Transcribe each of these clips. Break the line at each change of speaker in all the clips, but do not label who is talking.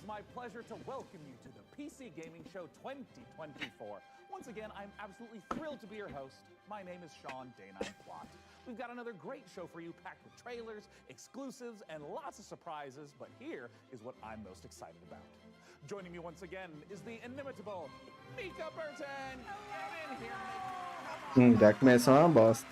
my pleasure to welcome you to the PC Gaming Show 2024. Once again, I'm absolutely thrilled to be your host. My name is Sean Day9 Plot. We've got another great show for you, packed with trailers, exclusives, and lots of surprises, but here is what I'm most excited about. Joining me once again is the inimitable Mika Burton. Get in here, Mika.
Já começou uma bosta.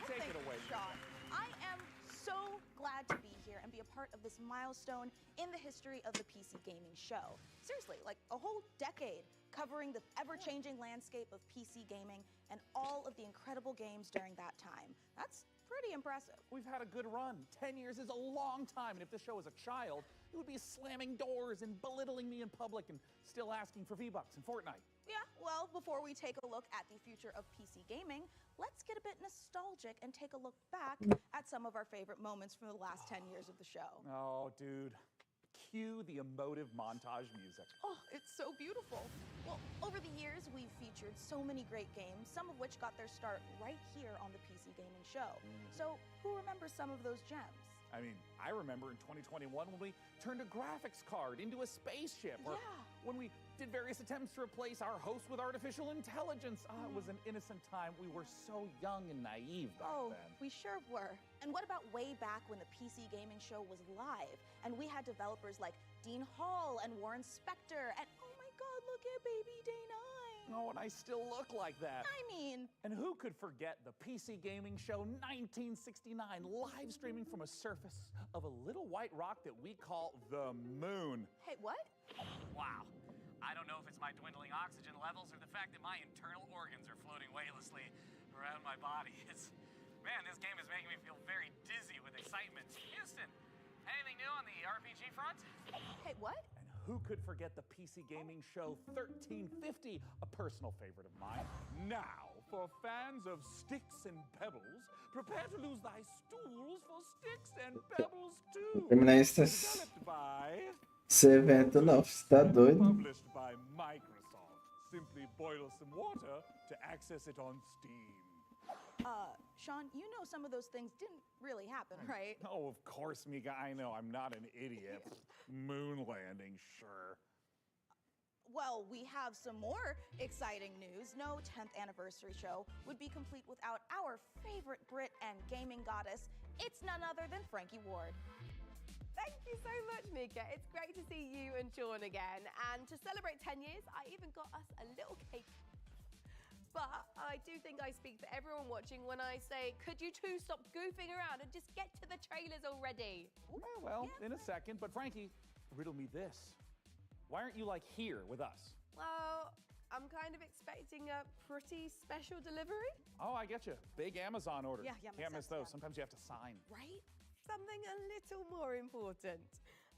Take it away.
Sean. I am so glad to be here and be a part of this milestone in the history of the PC gaming show. Seriously, like a whole decade covering the ever-changing landscape of PC gaming and all of the incredible games during that time. That's pretty impressive.
We've had a good run. 10 years is a long time, and if this show was a child, it would be slamming doors and belittling me in public and still asking for V-Bucks in Fortnite.
Yeah, well, before we take a look at the future of PC gaming, let's get a bit nostalgic and take a look back at some of our favorite moments from the last 10 years of the show.
Oh, dude. Cue the emotive montage music.
Oh, it's so beautiful. Well, over the years, we've featured so many great games, some of which got their start right here on the PC Gaming Show. So, who remembers some of those gems?
I mean, I remember in 2021 when we turned a graphics card into a spaceship, or
Yeah.
when we did various attempts to replace our host with artificial intelligence. It was an innocent time. We were so young and naive back
Oh,
then.
we sure were. And what about way back when the PC Gaming Show was live and we had developers like Dean Hall and Warren Spector and oh my god, look at baby Day9.
Oh, and I still look like that.
I mean,
And who could forget the PC Gaming Show 1969 live streaming from a surface of a little white rock that we call the moon?
hey, what?
Wow. I don't know if it's my dwindling oxygen levels or the fact that my internal organs are floating weightlessly around my body. Man, this game is making me feel very dizzy with excitement. Houston, anything new on the RPG front?
Hey, what?
And who could forget the PC Gaming Show 1350, a personal favorite of mine? Now, for fans of Sticks and Pebbles, prepare to lose thy stools for Sticks and Pebbles 2.
Terminar esse
Developed by...
evento não, você tá doido?
Published by Microsoft. Simply boil some water to access it on Steam.
Sean, you know some of those things didn't really happen, right?
Oh, of course, Mika. I know. I'm not an idiot. Moon landing, sure.
Well, we have some more exciting news. No 10th anniversary show would be complete without our favorite Brit and gaming goddess. It's none other than Frankie Ward.
Thank you so much, Mika. It's great to see you and Sean again. And to celebrate 10 years, I even got us a little cake. But I do think I speak for everyone watching when I say, could you two stop goofing around and just get to the trailers already?
Well, in a second. But Frankie, riddle me this. Why aren't you, like, here with us?
Well, I'm kind of expecting a pretty special delivery.
Oh, I get you. Big Amazon orders.
Yeah,
Can't
makes
miss
sense,
those.
yeah.
Sometimes you have to sign.
Right?
Something a little more important.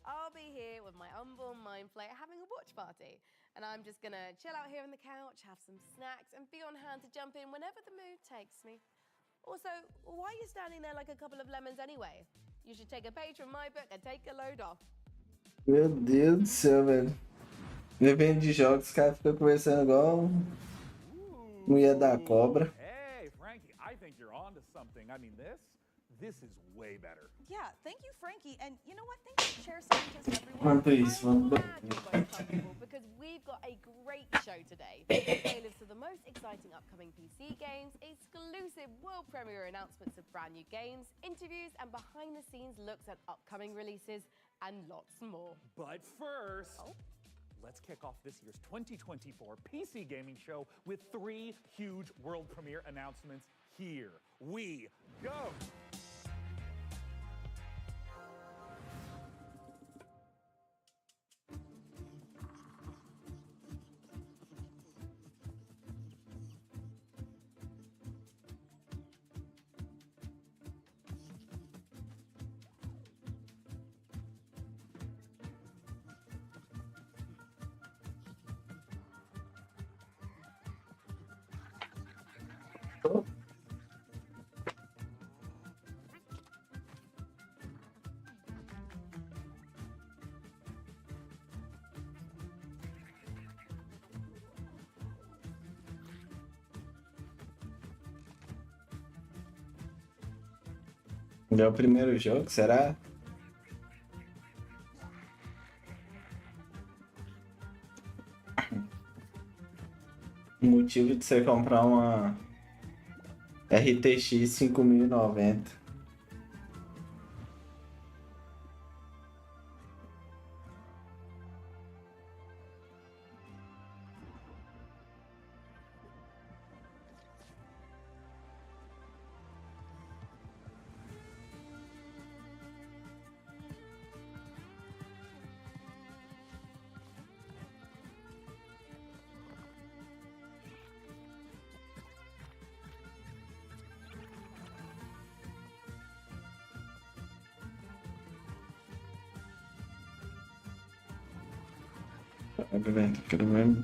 I'll be here with my unborn mind flare having a watch party. And I'm just gonna chill out here on the couch, have some snacks, and be on hand to jump in whenever the mood takes me. Also, why are you standing there like a couple of lemons anyway? You should take a page from my book and take a load off.
Meu Deus do céu, velho. Evento de jogos, os caras ficam conversando igual mulher da cobra.
Hey, Frankie, I think you're onto something. I mean, this is way better.
Yeah, thank you, Frankie. And you know what? Thank you, Chair Scientist, everyone.
Enquanto isso,
I'm
vamos.
glad you're both comfortable because we've got a great show today. Trailers to the most exciting upcoming PC games, exclusive world premiere announcements of brand new games, interviews and behind the scenes looks at upcoming releases, and lots more.
But first, let's kick off this year's 2024 PC Gaming Show with 3 huge world premiere announcements. Here we go.
É o primeiro jogo, será? O motivo de você comprar uma RTX 5090. Quero ver.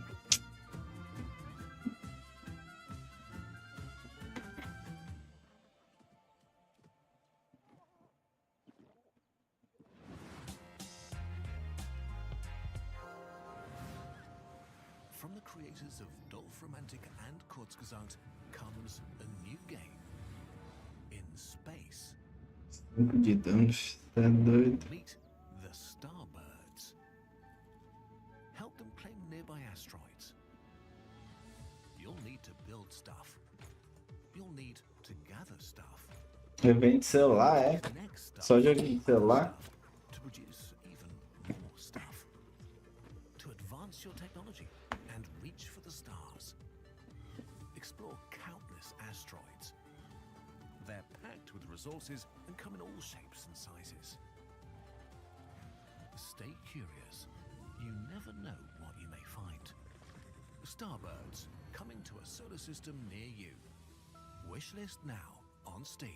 From the creators of Dolph-Romantic and Kurzgesagt comes a new game in space.
5 de danos, tá doido.
Meet the Starbirds. Help them claim nearby asteroids. You'll need to build stuff. You'll need to gather stuff.
Revende celular, é?
Next stuff.
Só joguinho de celular?
To produce even more stuff. To advance your technology and reach for the stars. Explore countless asteroids. They're packed with resources and come in all shapes and sizes. Stay curious. You never know what you may find. Starbirds, coming to a solar system near you. Wishlist now on Steam.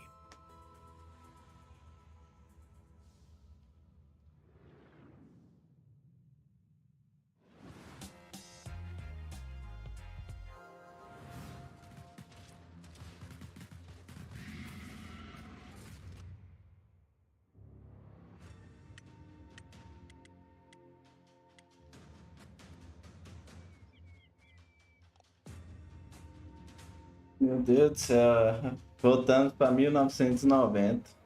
Meu Deus do céu. Voltando pra 1990.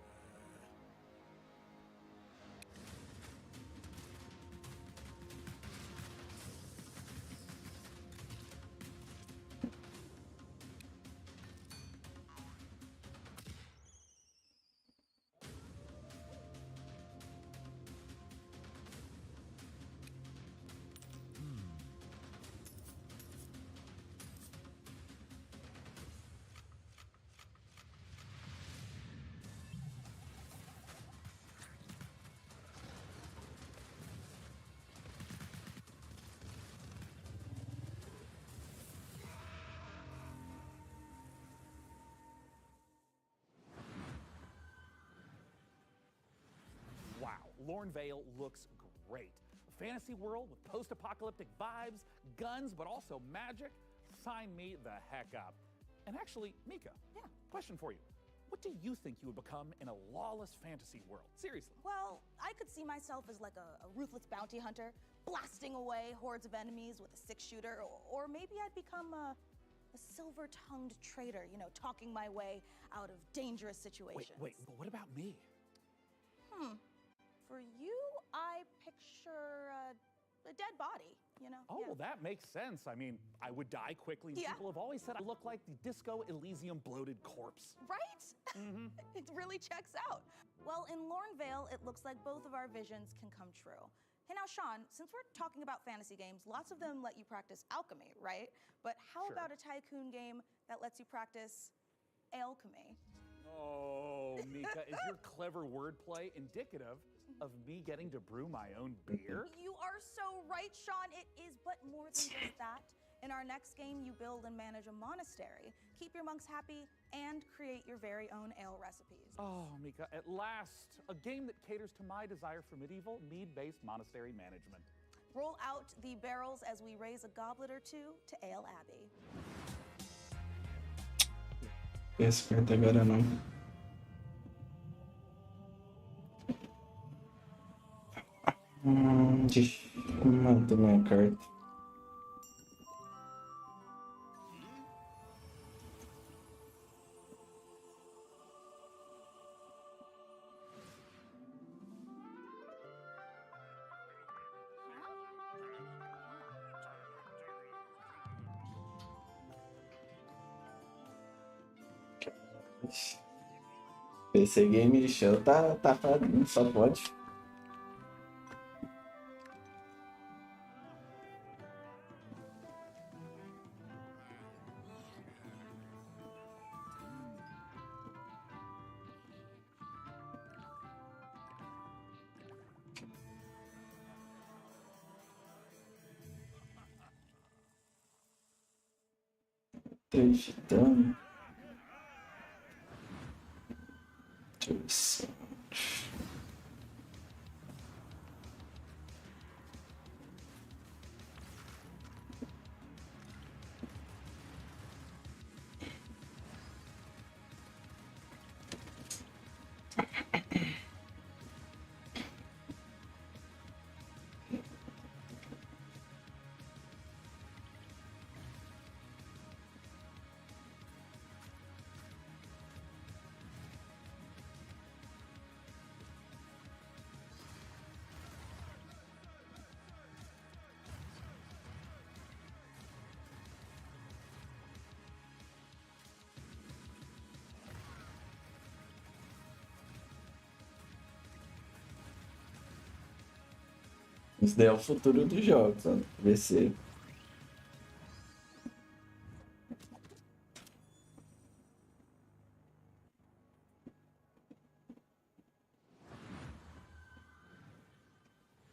Wow, Lornvale looks great. A fantasy world with post-apocalyptic vibes, guns, but also magic. Sign me the heck up. And actually, Mika, question for you. What do you think you would become in a lawless fantasy world? Seriously.
Well, I could see myself as like a ruthless bounty hunter, blasting away hordes of enemies with a six-shooter, or maybe I'd become a silver-tongued traitor, you know, talking my way out of dangerous situations.
Wait, but what about me?
For you, I picture a dead body, you know?
Oh,
Yeah.
well, that makes sense. I mean, I would die quickly.
Yeah.
People have always said I look like the Disco Elysium bloated corpse.
Right? It really checks out. Well, in Lornvale, it looks like both of our visions can come true. Hey, now, Sean, since we're talking about fantasy games, lots of them let you practice alchemy, right? But how
Sure.
about a tycoon game that lets you practice alchemy?
Oh, Mika, is your clever wordplay indicative of me getting to brew my own beer?
You are so right, Sean. It is, but more than just that. In our next game, you build and manage a monastery, keep your monks happy, and create your very own ale recipes.
Oh, Mika, at last, a game that caters to my desire for medieval, mead-based monastery management.
Roll out the barrels as we raise a goblet or two to Ale Abbey.
Esse carta agora não. Deixa eu manter minha carta. PC Game Show tá fadinho, só pode. Tô digitando. Interessante. Isso daí é o futuro dos jogos, ó. Vai ser.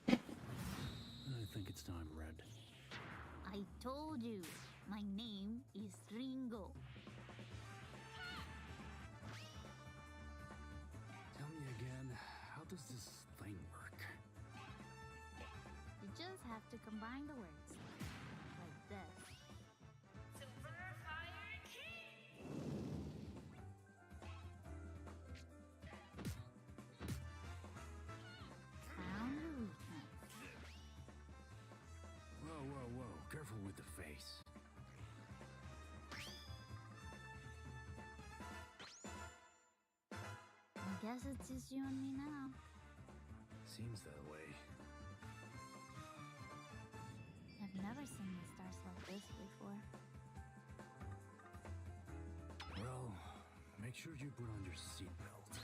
I think it's time, Red.
I told you, my name is Ringo.
Tell me again, how does this thing work?
You just have to combine the words. Like this. Found the weakness.
Whoa. Careful with the face.
I guess it's just you and me now.
Seems that way.
I've never seen the stars like this before.
Well, make sure you put on your seatbelt.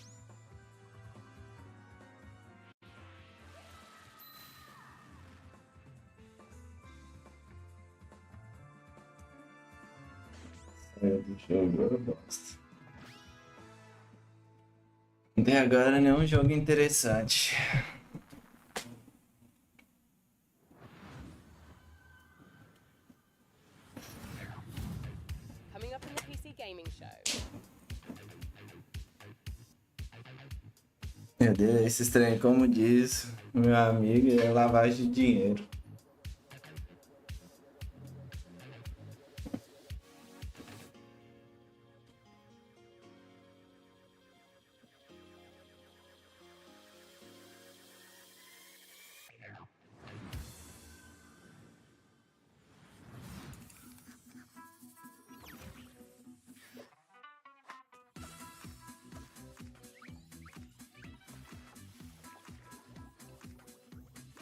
Saiu do jogo, eu gosto. Até agora nenhum jogo interessante.
Coming up in the PC Gaming Show.
Meu Deus, esse trem, como diz meu amigo, é lavagem de dinheiro.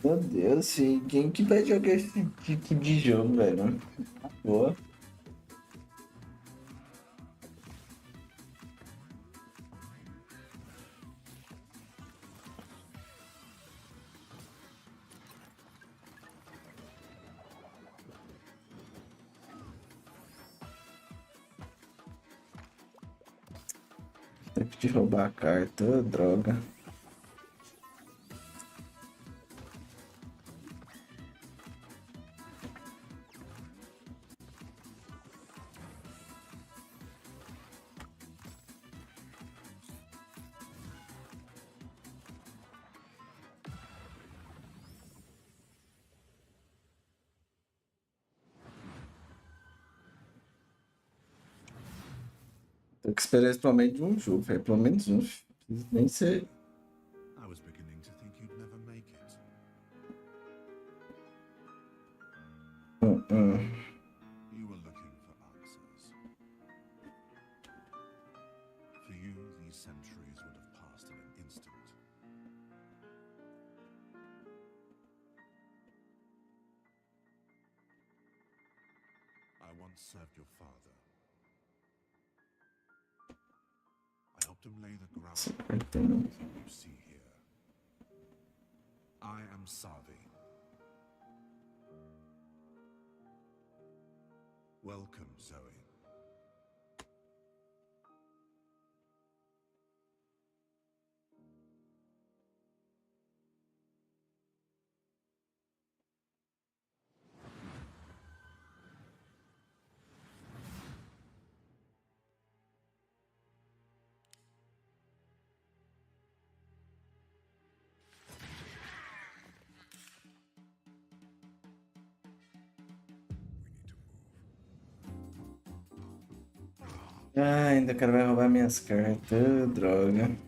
Meu Deus, filho, quem que vai jogar esse tipo de jogo, velho? Boa. Tempo de roubar a carta, droga. Tô com esperança pelo menos de um jogo, velho. Pelo menos um. Precisa nem ser.
I was beginning to think you'd never make it. You were looking for answers. For you, these centuries would have passed in an instant. I once served your father. them lay the
Secret
groundwork you see here. I am Savi. Welcome, Zoe.
Ah, ainda o cara vai roubar minhas cartas. Droga.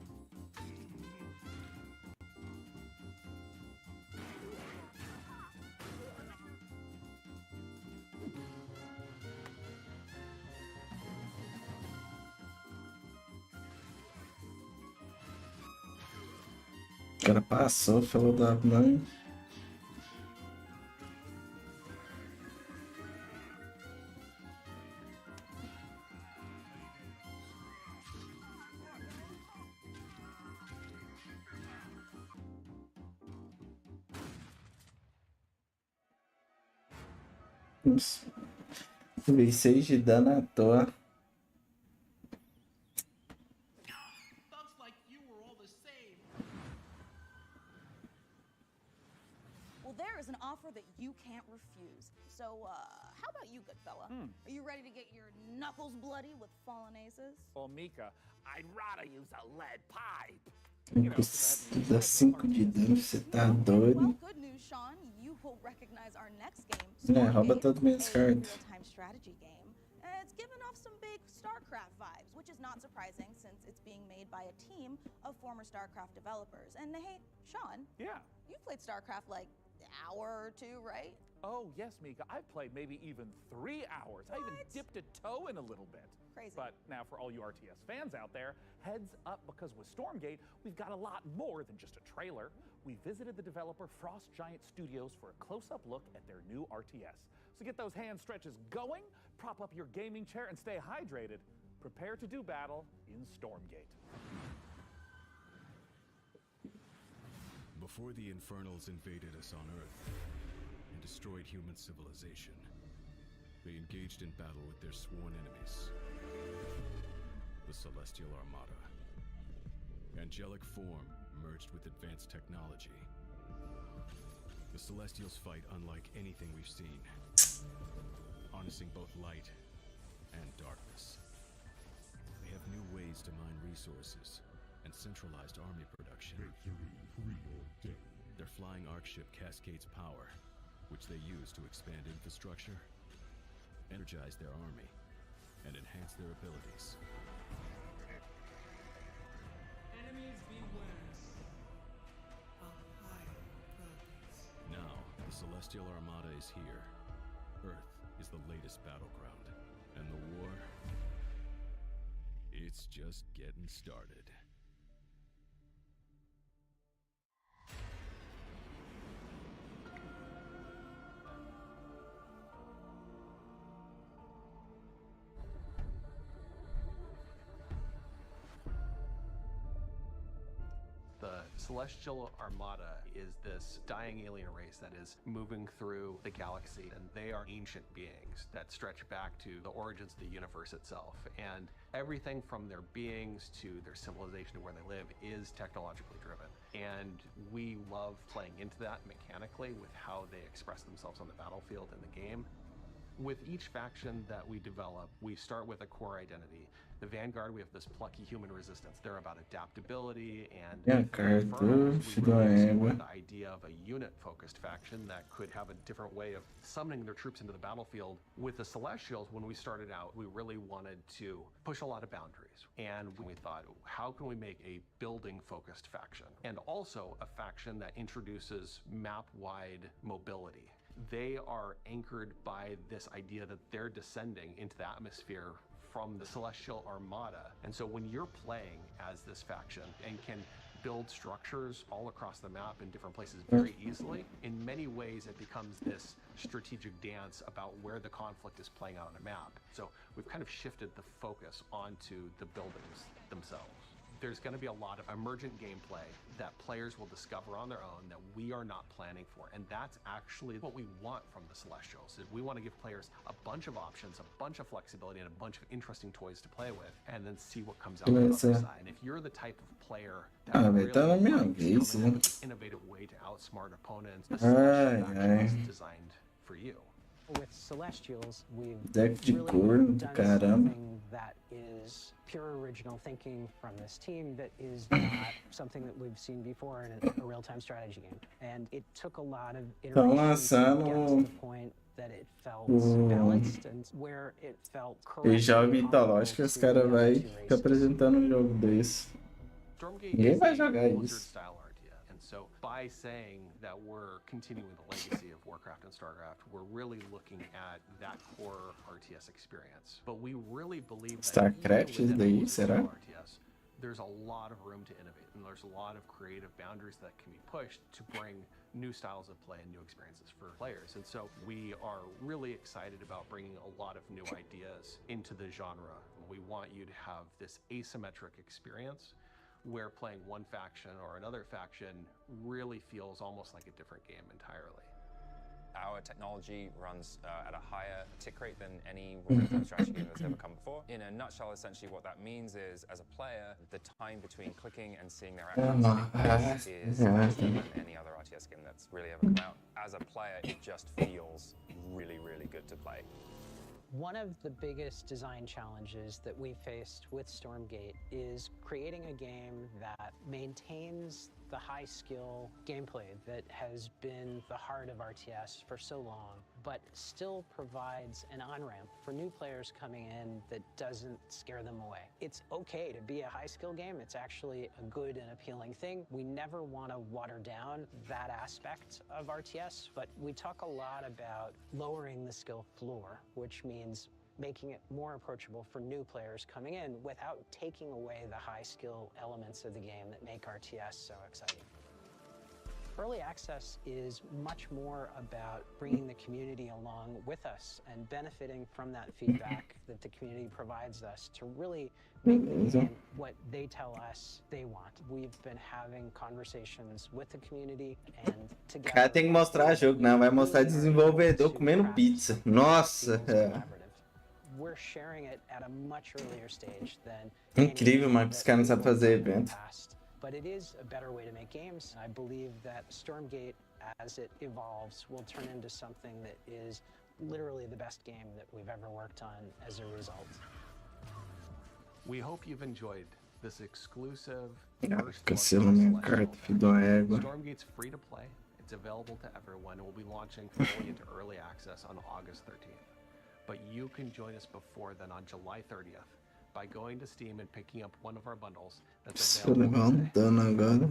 O cara passou, falou da mãe. Nossa. Levei 6 de dano à toa.
Well, there is an offer that you can't refuse. So, how about you, good fella? Are you ready to get your knuckles bloody with fallen aces?
Well, Mika, I'd rather use a lead pipe.
Tu dá 5 de dano, você tá doido.
Well, good news, Sean. You will recognize our next game,
Rouba
Stormgate,
todas minhas
a
cartas.
real-time strategy game. And it's given off some big StarCraft vibes, which is not surprising since it's being made by a team of former StarCraft developers. And hey, Sean,
Yeah.
you've played StarCraft like an hour or two, right?
Oh, yes, Mika. I've played maybe even 3 hours. I even
What?
dipped a toe in a little bit.
Crazy.
But now for all you RTS fans out there, heads up, because with Stormgate, we've got a lot more than just a trailer. We visited the developer Frost Giant Studios for a close-up look at their new RTS. So get those hand stretches going, prop up your gaming chair, and stay hydrated. Prepare to do battle in Stormgate.
Before the Infernals invaded us on Earth and destroyed human civilization, they engaged in battle with their sworn enemies, the Celestial Armada. Angelic form merged with advanced technology. The Celestials fight unlike anything we've seen, harnessing both light and darkness. They have new ways to mine resources and centralized army production. Their flying arc ship cascades power, which they use to expand infrastructure, energize their army, and enhance their abilities.
Enemies beware. A higher purpose.
Now, the Celestial Armada is here. Earth is the latest battleground, and the war, it's just getting started.
The Celestial Armada is this dying alien race that is moving through the galaxy, and they are ancient beings that stretch back to the origins of the universe itself. And everything from their beings to their civilization to where they live is technologically driven. And we love playing into that mechanically with how they express themselves on the battlefield in the game. With each faction that we develop, we start with a core identity. The Vanguard, we have this plucky human resistance. They're about adaptability and
Yeah, carta,
Infernals, we
filho da
really
égua.
explored the idea of a unit-focused faction that could have a different way of summoning their troops into the battlefield. With the Celestials, when we started out, we really wanted to push a lot of boundaries. And we thought, how can we make a building-focused faction? And also a faction that introduces map-wide mobility. They are anchored by this idea that they're descending into the atmosphere from the Celestial Armada. And so when you're playing as this faction and can build structures all across the map in different places very easily, in many ways it becomes this strategic dance about where the conflict is playing out on a map. So we've kind of shifted the focus onto the buildings themselves. There's going to be a lot of emergent gameplay that players will discover on their own that we are not planning for. And that's actually what we want from the Celestials. Is we want to give players a bunch of options, a bunch of flexibility, and a bunch of interesting toys to play with, and then see what comes out on the other side. And if you're the type of player that really
tá na minha
likes
vez,
coming
né?
up with an innovative way to outsmart opponents, the Celestial faction is designed for you.
With Celestials, we've
Deck de
really
cor do
done
caramba.
something that is pure original thinking from this team that is not something that we've seen before in a real-time strategy game. And it took a lot of
Tão
iterations to get to
lançando
the point that it felt
o-
balanced and where it felt correct.
Eles jogam mitológico e os caras vai ficar apresentando um jogo desse.
Stormgate
Ninguém
is
vai
a
jogar
Blizzard
isso.
style RTS, and so by saying that we're continuing the legacy of Warcraft and Starcraft, we're really looking at that core RTS experience. But we really believe that
Starcraft,
even
isso
within
daí,
Blizzard
será?
style RTS, there's a lot of room to innovate, and there's a lot of creative boundaries that can be pushed to bring new styles of play and new experiences for players. And so we are really excited about bringing a lot of new ideas into the genre. We want you to have this asymmetric experience where playing one faction or another faction really feels almost like a different game entirely.
Our technology runs at a higher tick rate than any real-time strategy game that's ever come before. In a nutshell, essentially what that means is, as a player, the time between clicking and seeing their actions is faster than any other RTS game that's really ever come out. As a player, it just feels really, really good to play.
One of the biggest design challenges that we faced with Stormgate is creating a game that maintains the high skill gameplay that has been the heart of RTS for so long, but still provides an on-ramp for new players coming in that doesn't scare them away. It's okay to be a high skill game. It's actually a good and appealing thing. We never want to water down that aspect of RTS, but we talk a lot about lowering the skill floor, which means making it more approachable for new players coming in without taking away the high skill elements of the game that make RTS so exciting. Early access is much more about bringing the community along with us and benefiting from that feedback that the community provides us to really make the game what they tell us they want. We've been having conversations with the community and together.
Cara, tem que mostrar jogo, não. Vai mostrar desenvolvedor comendo pizza. Nossa,
We're sharing it at a much earlier stage than
incrível, mas os caras não sabem fazer evento.
but it is a better way to make games. I believe that Stormgate, as it evolves, will turn into something that is literally the best game that we've ever worked on as a result.
We hope you've enjoyed this exclusive
Cancela minha carta, filho da égua.
Stormgate's free to play. It's available to everyone. We'll be launching fully into early access on August 13th. But you can join us before then on July 30th by going to Steam and picking up one of our bundles that's
Se eu
available
levar um dano agora.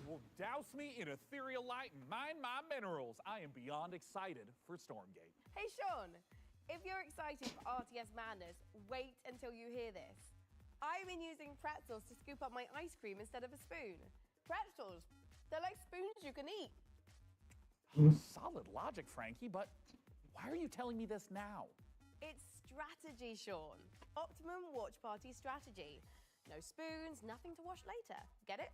Well, douse me in ethereal light and mine my minerals. I am beyond excited for Stormgate.
Hey Sean, if you're excited for RTS Madness, wait until you hear this. I've been using pretzels to scoop up my ice cream instead of a spoon. Pretzels, they're like spoons you can eat.
Solid logic, Frankie, but why are you telling me this now?
It's strategy, Sean. Optimum watch party strategy. No spoons, nothing to wash later. Get it?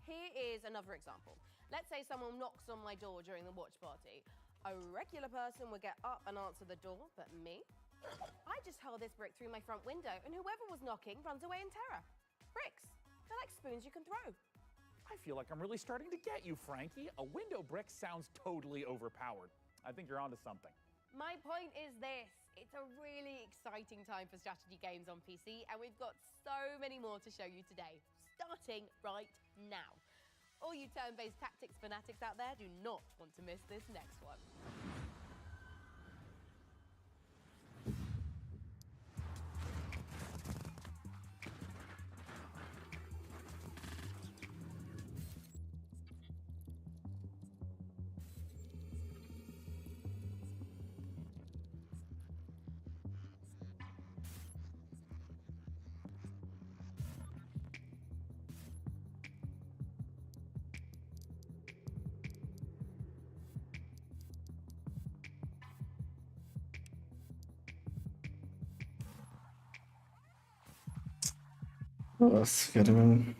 Here is another example. Let's say someone knocks on my door during the watch party. A regular person would get up and answer the door, but me? I just hurl this brick through my front window and whoever was knocking runs away in terror. Bricks, they're like spoons you can throw.
I feel like I'm really starting to get you, Frankie. A window brick sounds totally overpowered. I think you're onto something.
My point is this. It's a really exciting time for strategy games on PC, and we've got so many more to show you today, starting right now. All you turn-based tactics fanatics out there do not want to miss this next one.
Nossa, cara, mano.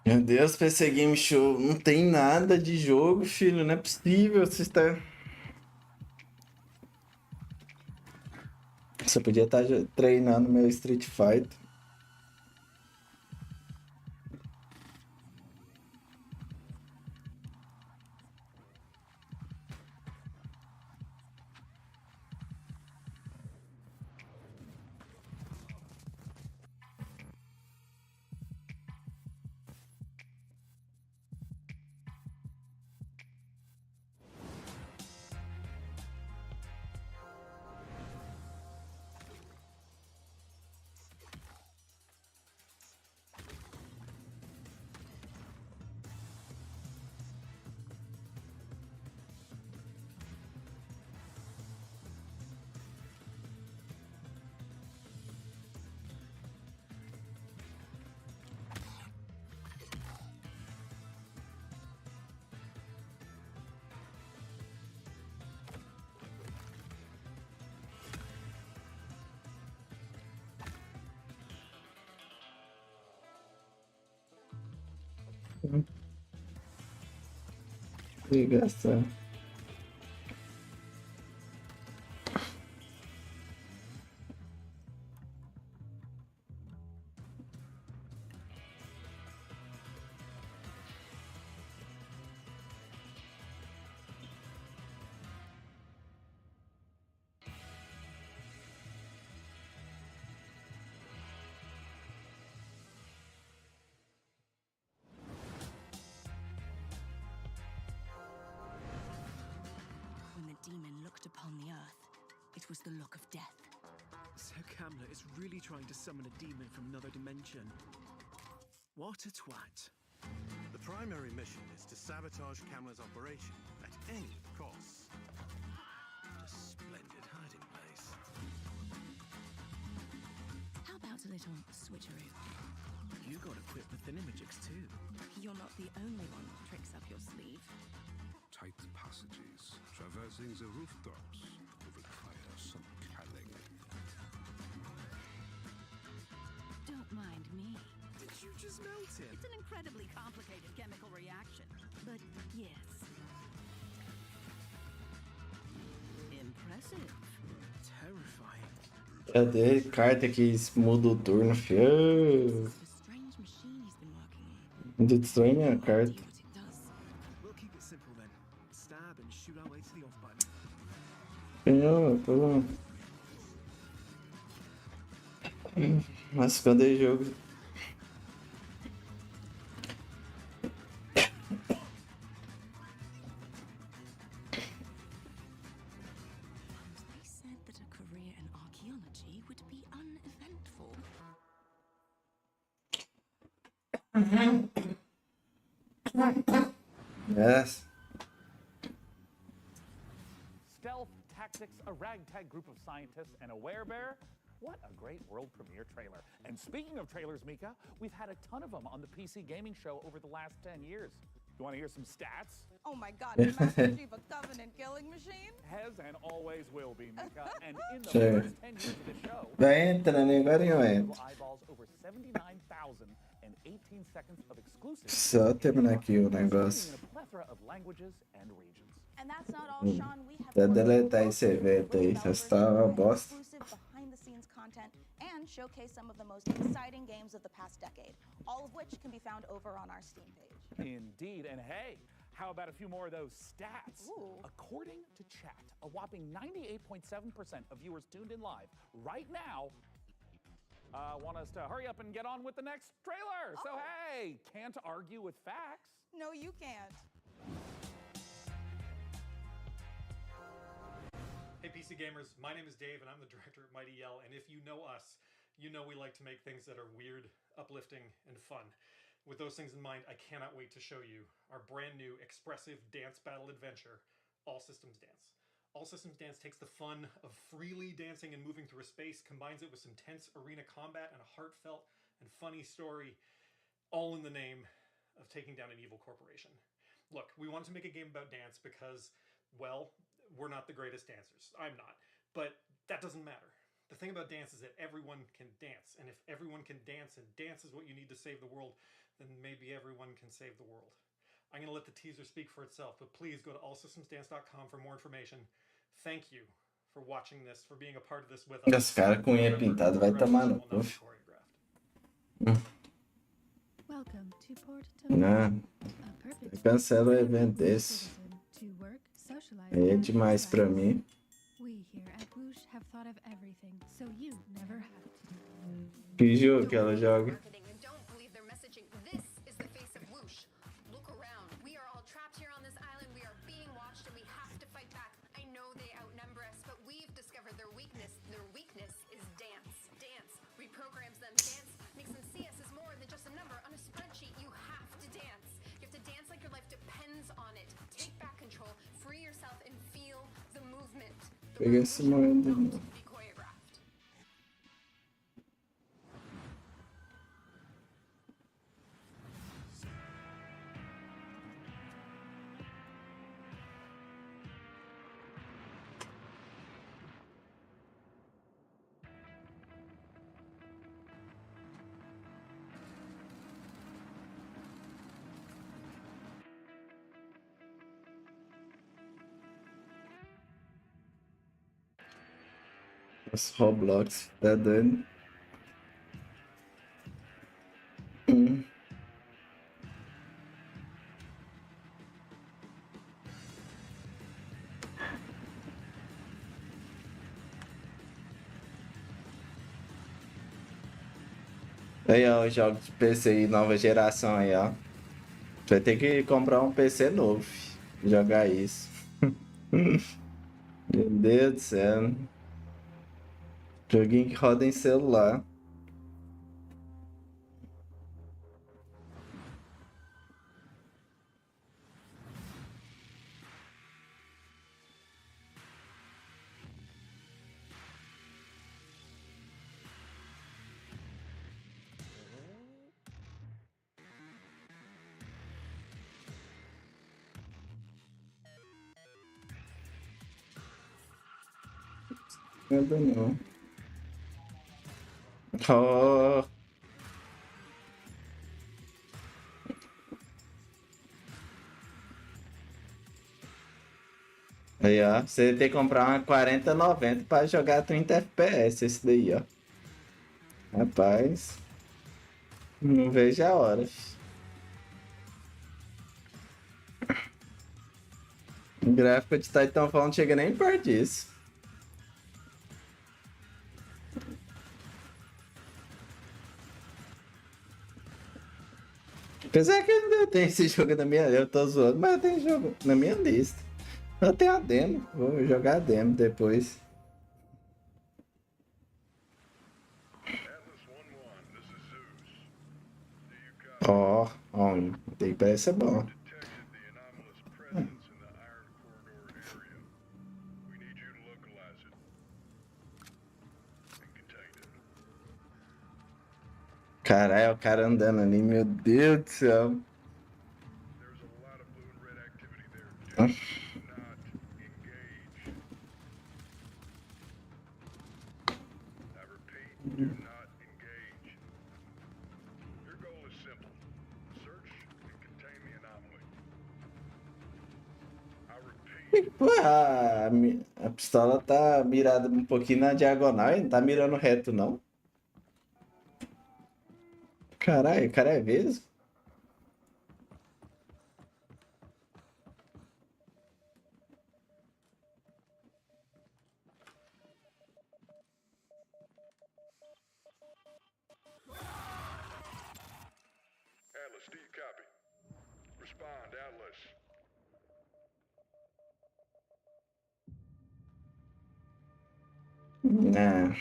Meu Deus, PC Game Show, não tem nada de jogo, filho, não é possível, você está... Você podia estar treinando meu Street Fighter. Ligação.
When the demon looked upon the earth, it was the look of death.
So Kamla is really trying to summon a demon from another dimension. What a twat.
The primary mission is to sabotage Kamla's operation at any cost. A splendid hiding place.
How about a little switcheroo?
You got equipped with Thinamagics too.
You're not the only one with tricks up your sleeve.
Tight passages, traversing the rooftops, will require some cunning.
Don't mind me.
Did you just melt him?
It's an incredibly complicated chemical reaction. But yes. Impressive.
Terrifying.
Cadê carta que muda o turno, filho?
Strange machine he's been working on.
Não destrói minha carta.
We'll keep it simple then. Stab and shoot our way to the off button.
Ganhou, pô. Mas cadê o jogo?
They said that a career in archaeology would be uneventful.
Yes.
Stealth Tactics, a ragtag group of scientists, and a werebear. What a great world premiere trailer. And speaking of trailers, Mika, we've had a ton of them on the PC gaming show over the last 10 years. You want to hear some stats?
Oh my god, is Master Chief a Covenant killing machine?
Has and always will be, Mika. And in the
Sure.
first 10 years of the show,
Vai entrando agora, eu entro.
eyeballs over 79,018 seconds of exclusive.
Só terminar aqui o negócio.
In a plethora of languages and regions.
And that's not all,
Hum.
Sean. We have
Pra
more
deletar esse evento aí, já está uma bosta.
exclusive behind-the-scenes content and showcase some of the most exciting games of the past decade, all of which can be found over on our Steam page.
Indeed. And hey, how about a few more of those stats?
Ooh.
According to chat, a whopping 98.7% of viewers tuned in live right now want us to hurry up and get on with the next trailer. So hey, can't argue with facts.
No, you can't.
Hey PC gamers, my name is Dave and I'm the director at Mighty Yell, and if you know us, you know we like to make things that are weird, uplifting, and fun. With those things in mind, I cannot wait to show you our brand new expressive dance battle adventure, All Systems Dance. All Systems Dance takes the fun of freely dancing and moving through a space, combines it with some tense arena combat and a heartfelt and funny story, all in the name of taking down an evil corporation. Look, we wanted to make a game about dance because, well, we're not the greatest dancers. I'm not. But that doesn't matter. The thing about dance is that everyone can dance. And if everyone can dance and dance is what you need to save the world, then maybe everyone can save the world. I'm going to let the teaser speak for itself, but please go to allsystemsdance.com for more information. Thank you for watching this, for being a part of this with us.
Esse cara com unha pintada vai tomar no cu.
Welcome to Port
Não. Cancela o evento desse. Aí é demais pra mim.
We here at Whoosh have thought of everything, so you never have to.
Que jogo que ela joga? Peguei esse momento. Os Roblox, tá doido? Aí, ó, os jogos de PC aí, nova geração aí, ó. Você vai ter que comprar um PC novo, filho, jogar isso. Meu Deus do céu. Joguinho que roda em celular. Nada não. Oh. Aí, ó. Você tem que comprar uma 4090 para jogar 30 FPS esse daí, ó. Rapaz. Não vejo a hora. O gráfico de Titanfall não chega nem perto disso. Apesar que ainda tem esse jogo na minha... Eu tô zoando, mas tem jogo na minha lista. Eu tenho a demo. Vou jogar a demo depois. Ó, ó, daí parece ser bom. Caralho, o cara andando ali, meu Deus do céu. Pô, a pistola tá mirada um pouquinho na diagonal e não tá mirando reto, não. Caralho, o cara é vesgo?
Atlas, do you copy? Respond, Atlas.
Nah.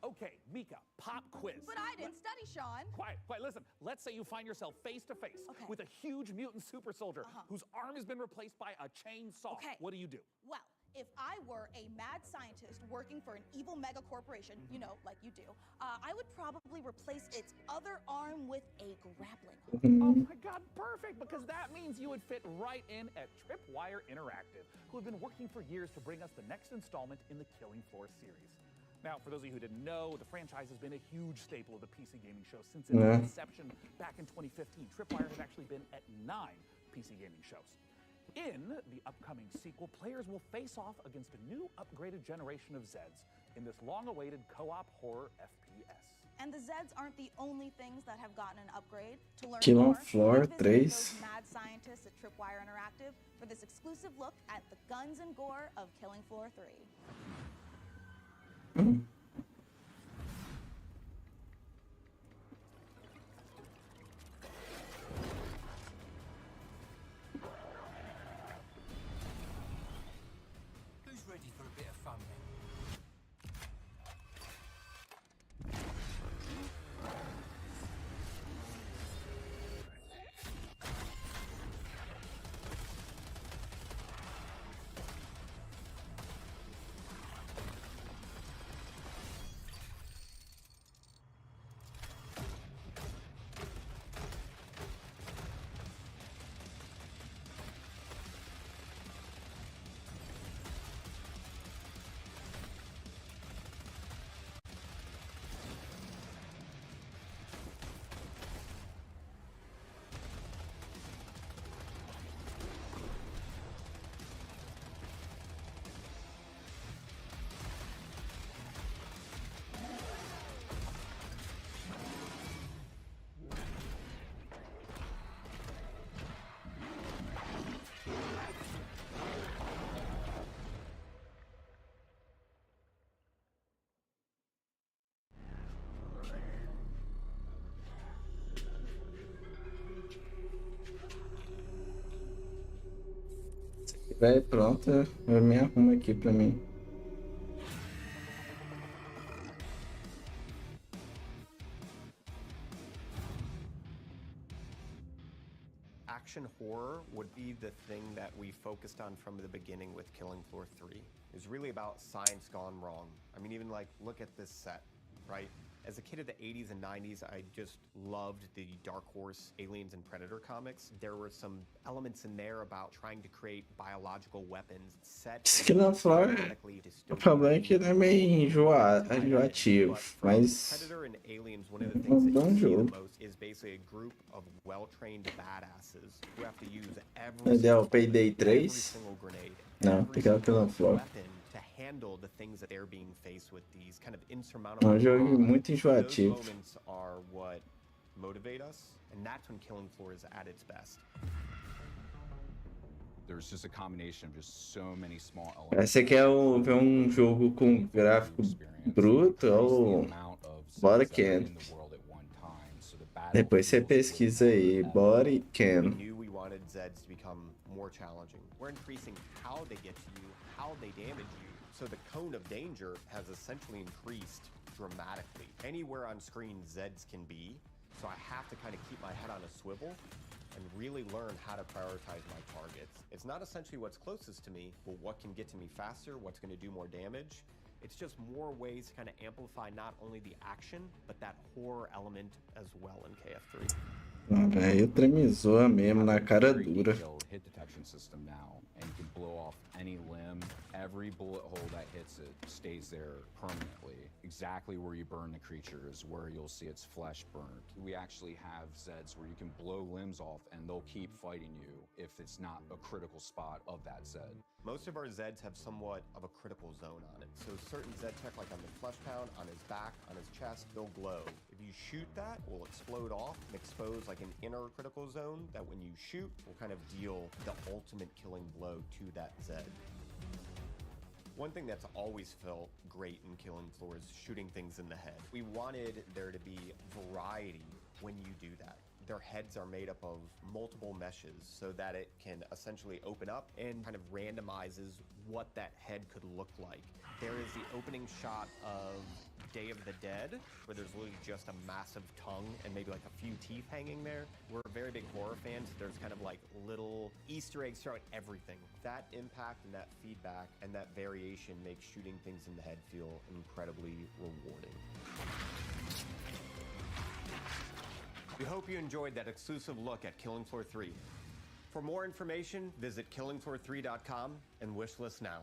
Okay, Mika, pop quiz.
But I didn't study, Sean.
Quiet, listen. Let's say you find yourself face to face with a huge mutant super soldier whose arm has been replaced by a chainsaw.
Okay.
What do?
Well, if I were a mad scientist working for an evil mega corporation, you know, like you do, I would probably replace its other arm with a grappling hook.
Oh my God, perfect, because that means you would fit right in at Tripwire Interactive, who have been working for years to bring us the next installment in the Killing Floor series. Now, for those of you who didn't know, the franchise has been a huge staple of the PC gaming show since its inception back in 2015. Tripwire has actually been at 9 PC gaming shows. In the upcoming sequel, players will face off against a new upgraded generation of Zeds in this long-awaited co-op horror FPS.
And the Zeds aren't the only things that have gotten an upgrade. To learn
Killing
more,
Floor
visit
3.
those mad scientists at Tripwire Interactive for this exclusive look at the guns and gore of Killing Floor 3.
Who's ready for a bit of fun then?
Vai, pronto. Eu me arrumo aqui pra mim.
Action horror would be the thing that we focused on from the beginning with Killing Floor 3. It was really about science gone wrong. I mean, even like, look at this set, right? As a kid of the 80s and 90s, I just loved the Dark Horse Aliens and Predator comics. There were some elements in there about trying to create biological weapons set.
Killing Floor, o problema é que ele é meio enjoativo, mas
Predator and Aliens, one of the
é
things
um
that
bom
you see the
jogo.
most is basically a group of well-trained badasses who have to use every
Cadê o
single
Payday
every
3?
single grenade,
Não,
every
pegar o
single
Killing Floor.
weapon to handle the things that they're being faced with, these kind of insurmountable
É um jogo
odds.
muito
Those
enjoativo.
moments are what motivate us, and that's when Killing Floor is at its best.
There's just a combination of just so many small
Aí
elements.
você quer ver um jogo com gráfico bruto ou Body Camp? Depois você pesquisa aí, Body
We
Cam.
knew we wanted Zeds to become more challenging. We're increasing how they get to you, how they damage you, so the cone of danger has essentially increased dramatically. Anywhere on screen Zeds can be, so I have to kind of keep my head on a swivel and really learn how to prioritize my targets. It's not essentially what's closest to me, but what can get to me faster, what's going to do more damage. It's just more ways to kind of amplify not only the action, but that horror element as well in KF3.
Ah, velho, tremizoa mesmo, na cara dura.
Hit detection system now, and you can blow off any limb. Every bullet hole that hits it stays there permanently. Exactly where you burn the creature is where you'll see its flesh burnt. We actually have Zeds where you can blow limbs off and they'll keep fighting you if it's not a critical spot of that Zed.
Most of our Zeds have somewhat of a critical zone on it. So certain Zed tech, like on the Flesh Pound, on his back, on his chest, they'll glow. If you shoot that, it will explode off and expose like an inner critical zone that when you shoot, will kind of deal the ultimate killing blow to that Zed. One thing that's always felt great in Killing Floor is shooting things in the head. We wanted there to be variety when you do that.
their heads are made up of multiple meshes so that it can essentially open up and kind of randomizes what that head could look like. There is the opening shot of Day of the Dead, where there's literally just a massive tongue and maybe like a few teeth hanging there. We're very big horror fans. There's kind of like little Easter eggs throughout everything. That impact and that feedback and that variation makes shooting things in the head feel incredibly rewarding. We hope you enjoyed that exclusive look at Killing Floor 3. For more information, visit killingfloor3.com and wishlist now.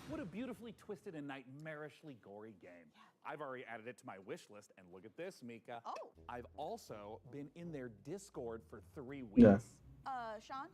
What a beautifully twisted and nightmarishly gory game. I've already added it to my wish list, and look at this, Mika.
Oh.
I've also been in their Discord for 3 weeks.
Yeah.
Sean,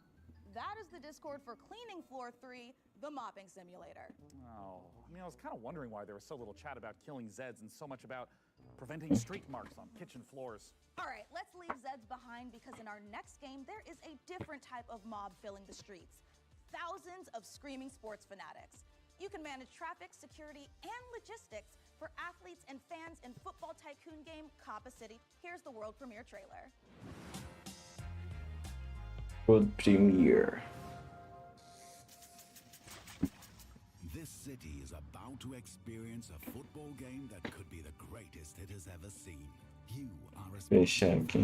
that is the Discord for Cleaning Floor 3, the mopping simulator.
Oh, I mean, I was kind of wondering why there was so little chat about killing Zeds and so much about preventing streak marks on kitchen floors.
All right, let's leave Zeds behind because in our next game, there is a different type of mob filling the streets. Thousands of screaming sports fanatics. You can manage traffic, security, and logistics for athletes and fans in football tycoon game Coppa City. Here's the world premiere trailer.
World premiere.
This city is about to experience a football game that could be the greatest it has ever seen. You are
Fechar aqui.